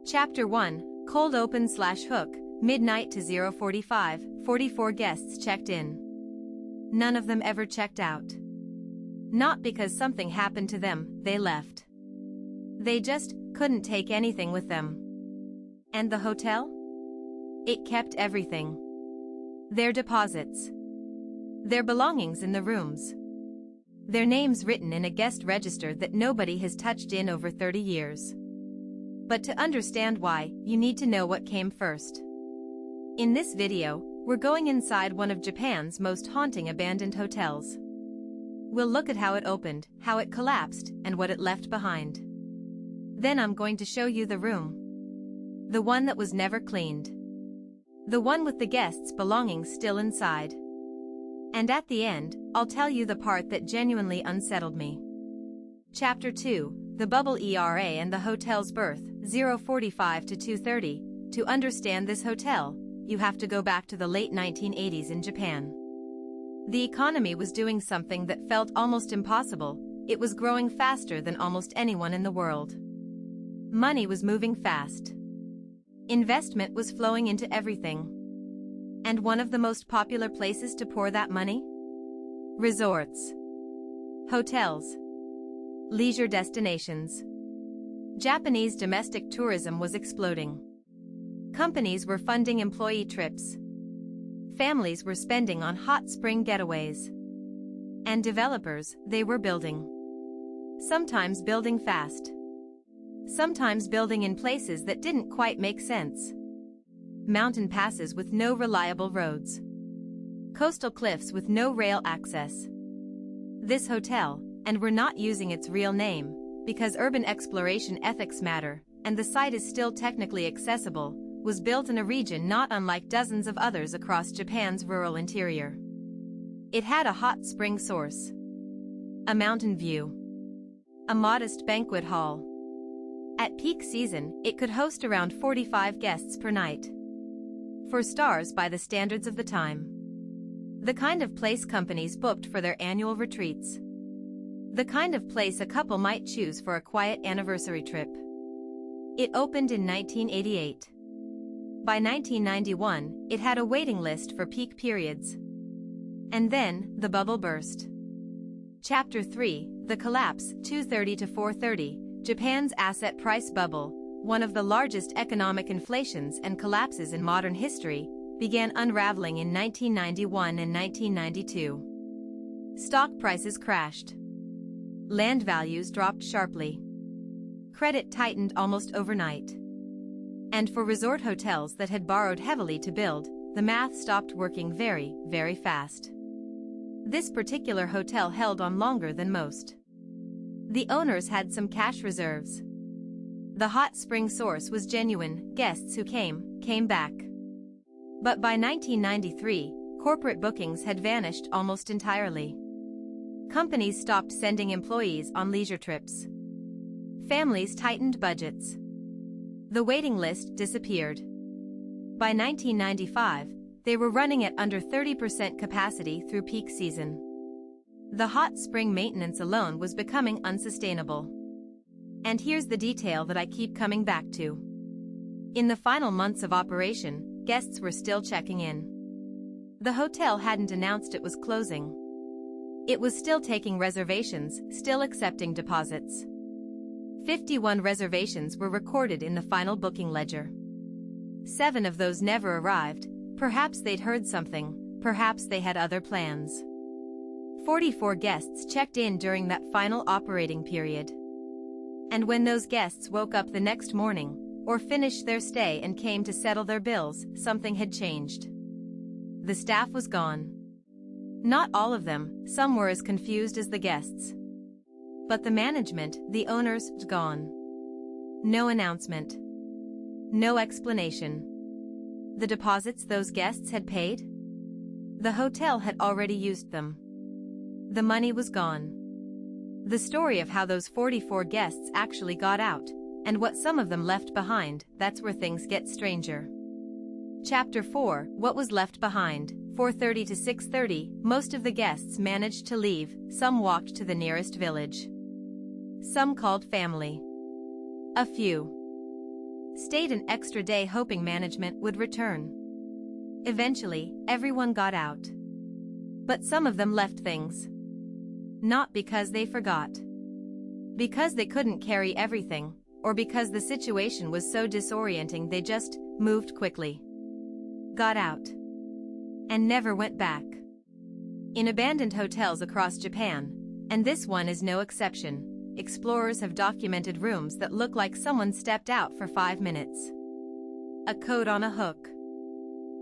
Chapter 1, Cold Open/Hook, midnight to 0:45, 44 guests checked in. None of them ever checked out. Not because something happened to them, they left. They just couldn't take anything with them. And the hotel? It kept everything. Their deposits. Their belongings in the rooms. Their names written in a guest register that nobody has touched in over 30 years. But to understand why, you need to know what came first. In this video, we're going inside one of Japan's most haunting abandoned hotels. We'll look at how it opened, how it collapsed, and what it left behind. Then I'm going to show you the room. The one that was never cleaned. The one with the guests' belongings still inside. And at the end, I'll tell you the part that genuinely unsettled me. Chapter 2, The Bubble Era and the Hotel's Birth, 0:45 to 2:30. To understand this hotel, you have to go back to the late 1980s in Japan. The economy was doing something that felt almost impossible. It was growing faster than almost anyone in the world. Money was moving fast. Investment was flowing into everything. And one of the most popular places to pour that money? Resorts. Hotels. Leisure destinations. Japanese domestic tourism was exploding. Companies were funding employee trips. Families were spending on hot spring getaways. And developers, they were building. Sometimes building fast. Sometimes building in places that didn't quite make sense. Mountain passes with no reliable roads. Coastal cliffs with no rail access. This hotel, and we're not using its real name, because urban exploration ethics matter, and the site is still technically accessible, was built in a region not unlike dozens of others across Japan's rural interior. It had a hot spring source. A mountain view. A modest banquet hall. At peak season, it could host around 45 guests per night. 4 stars by the standards of the time. The kind of place companies booked for their annual retreats. The kind of place a couple might choose for a quiet anniversary trip. It opened in 1988. By 1991, it had a waiting list for peak periods. And then, the bubble burst. Chapter 3, The Collapse, 2:30 to 4:30, Japan's asset price bubble, one of the largest economic inflations and collapses in modern history, began unraveling in 1991 and 1992. Stock prices crashed. Land values dropped sharply. Credit tightened almost overnight. And for resort hotels that had borrowed heavily to build, the math stopped working very, very fast. This particular hotel held on longer than most. The owners had some cash reserves. The hot spring source was genuine. Guests who came back. But by 1993, corporate bookings had vanished almost entirely. Companies stopped sending employees on leisure trips. Families tightened budgets. The waiting list disappeared. By 1995, they were running at under 30% capacity through peak season. The hot spring maintenance alone was becoming unsustainable. And here's the detail that I keep coming back to. In the final months of operation, guests were still checking in. The hotel hadn't announced it was closing. It was still taking reservations, still accepting deposits. 51 reservations were recorded in the final booking ledger. 7 of those never arrived. Perhaps they'd heard something, perhaps they had other plans. 44 guests checked in during that final operating period. And when those guests woke up the next morning, or finished their stay and came to settle their bills, something had changed. The staff was gone. Not all of them, some were as confused as the guests. But the management, the owners, gone. No announcement. No explanation. The deposits those guests had paid? The hotel had already used them. The money was gone. The story of how those 44 guests actually got out, and what some of them left behind, that's where things get stranger. Chapter 4, What Was Left Behind, 4:30 to 6:30, most of the guests managed to leave, some walked to the nearest village. Some called family. A few stayed an extra day hoping management would return. Eventually, everyone got out. But some of them left things. Not because they forgot. Because they couldn't carry everything, or because the situation was so disorienting they just moved quickly. Got out. And never went back. In abandoned hotels across Japan, and this one is no exception, explorers have documented rooms that look like someone stepped out for 5 minutes. A coat on a hook.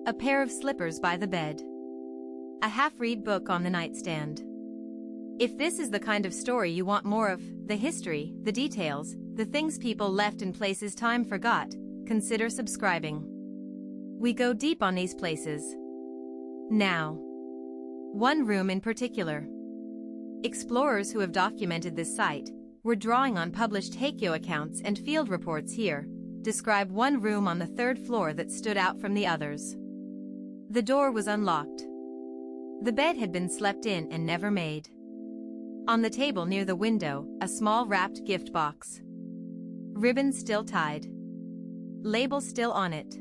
A pair of slippers by the bed. A half-read book on the nightstand. If this is the kind of story you want more of, the history, the details, the things people left in places time forgot, consider subscribing. We go deep on these places. Now. One room in particular. Explorers who have documented this site were drawing on published Haikyo accounts and field reports here, describe one room on the 3rd floor that stood out from the others. The door was unlocked. The bed had been slept in and never made. On the table near the window, a small wrapped gift box. Ribbons still tied. Label still on it.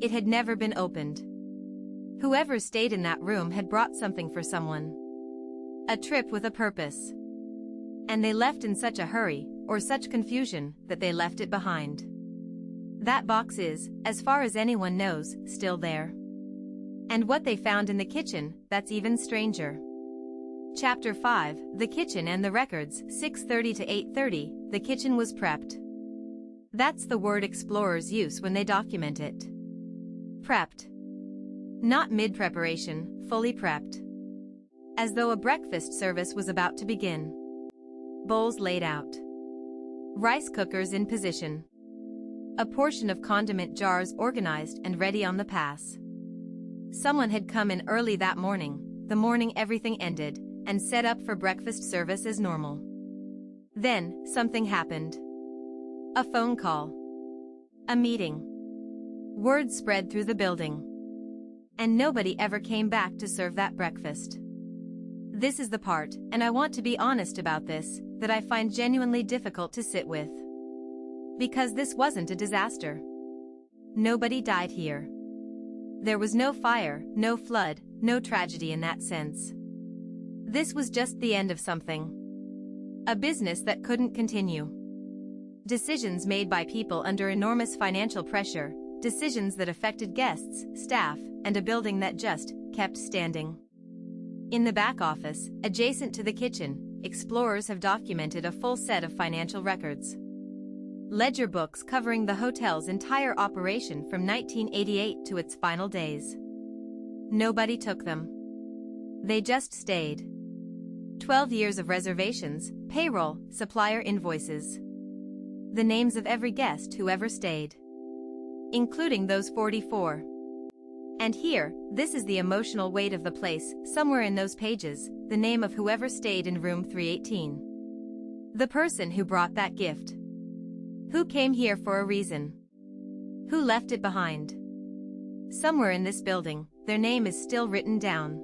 It had never been opened. Whoever stayed in that room had brought something for someone. A trip with a purpose. And they left in such a hurry, or such confusion, that they left it behind. That box is, as far as anyone knows, still there. And what they found in the kitchen, that's even stranger. Chapter 5, The Kitchen and the Records, 6:30 to 8:30, the kitchen was prepped. That's the word explorers use when they document it. Prepped. Not mid-preparation, fully prepped. As though a breakfast service was about to begin. Bowls laid out. Rice cookers in position. A portion of condiment jars organized and ready on the pass. Someone had come in early that morning, the morning everything ended, and set up for breakfast service as normal. Then, something happened. A phone call. A meeting. Word spread through the building. And nobody ever came back to serve that breakfast. This is the part, and I want to be honest about this, that I find genuinely difficult to sit with. Because this wasn't a disaster. Nobody died here. There was no fire, no flood, no tragedy in that sense. This was just the end of something. A business that couldn't continue. Decisions made by people under enormous financial pressure, decisions that affected guests, staff, and a building that just kept standing. In the back office, adjacent to the kitchen, explorers have documented a full set of financial records. Ledger books covering the hotel's entire operation from 1988 to its final days. Nobody took them. They just stayed. 12 years of reservations, payroll, supplier invoices. The names of every guest who ever stayed. Including those 44. And here, this is the emotional weight of the place, somewhere in those pages, the name of whoever stayed in room 318. The person who brought that gift. Who came here for a reason. Who left it behind. Somewhere in this building, their name is still written down.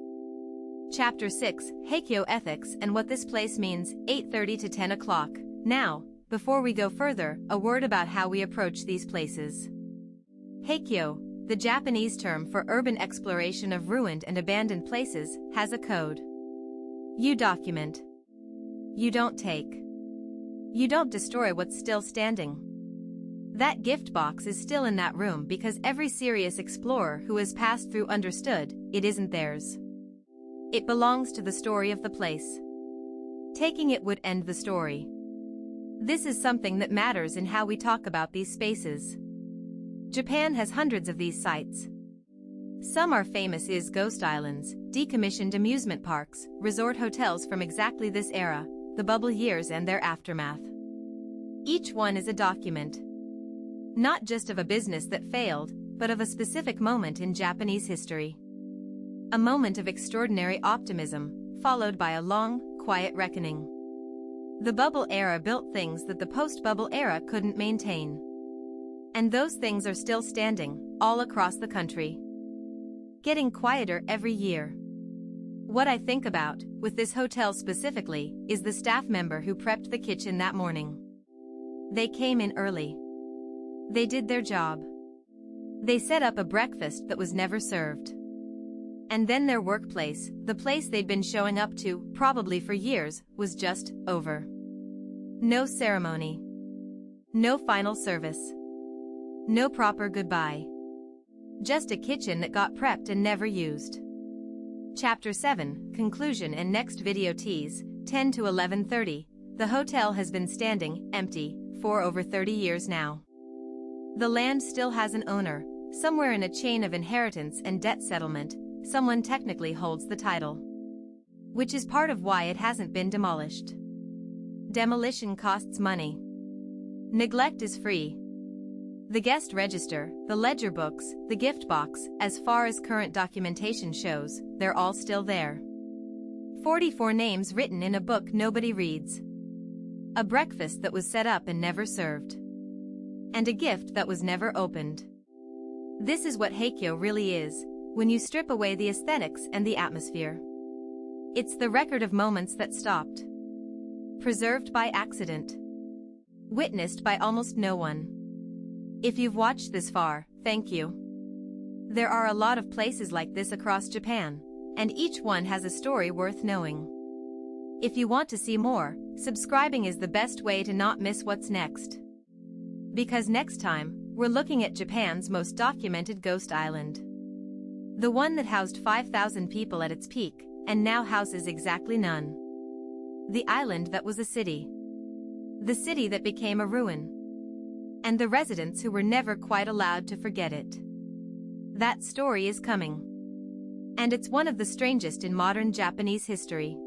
Chapter 6, Haikyo Ethics and What This Place Means, 8:30 to 10 o'clock. Now, before we go further, a word about how we approach these places. Haikyo, the Japanese term for urban exploration of ruined and abandoned places, has a code. You document. You don't take. You don't destroy what's still standing. That gift box is still in that room because every serious explorer who has passed through understood it isn't theirs. It belongs to the story of the place. Taking it would end the story. This is something that matters in how we talk about these spaces. Japan has hundreds of these sites. Some are famous as ghost islands, decommissioned amusement parks, resort hotels from exactly this era, the bubble years and their aftermath. Each one is a document. Not just of a business that failed, but of a specific moment in Japanese history. A moment of extraordinary optimism, followed by a long, quiet reckoning. The bubble era built things that the post-bubble era couldn't maintain. And those things are still standing, all across the country. Getting quieter every year. What I think about, with this hotel specifically, is the staff member who prepped the kitchen that morning. They came in early. They did their job. They set up a breakfast that was never served. And then their workplace, the place they'd been showing up to, probably for years, was just over. No ceremony. No final service. No proper goodbye. Just a kitchen that got prepped and never used. Chapter 7, Conclusion and next video tease, 10 to 11:30. The hotel has been standing, empty, for over 30 years now. The land still has an owner. Somewhere in a chain of inheritance and debt settlement, someone technically holds the title. Which is part of why it hasn't been demolished. Demolition costs money. Neglect is free. The guest register, the ledger books, the gift box, as far as current documentation shows, they're all still there. 44 names written in a book nobody reads. A breakfast that was set up and never served. And a gift that was never opened. This is what Haikyo really is, when you strip away the aesthetics and the atmosphere. It's the record of moments that stopped. Preserved by accident. Witnessed by almost no one. If you've watched this far, thank you. There are a lot of places like this across Japan, and each one has a story worth knowing. If you want to see more, subscribing is the best way to not miss what's next. Because next time, we're looking at Japan's most documented ghost island. The one that housed 5,000 people at its peak, and now houses exactly none. The island that was a city. The city that became a ruin. And the residents who were never quite allowed to forget it. That story is coming. And it's one of the strangest in modern Japanese history.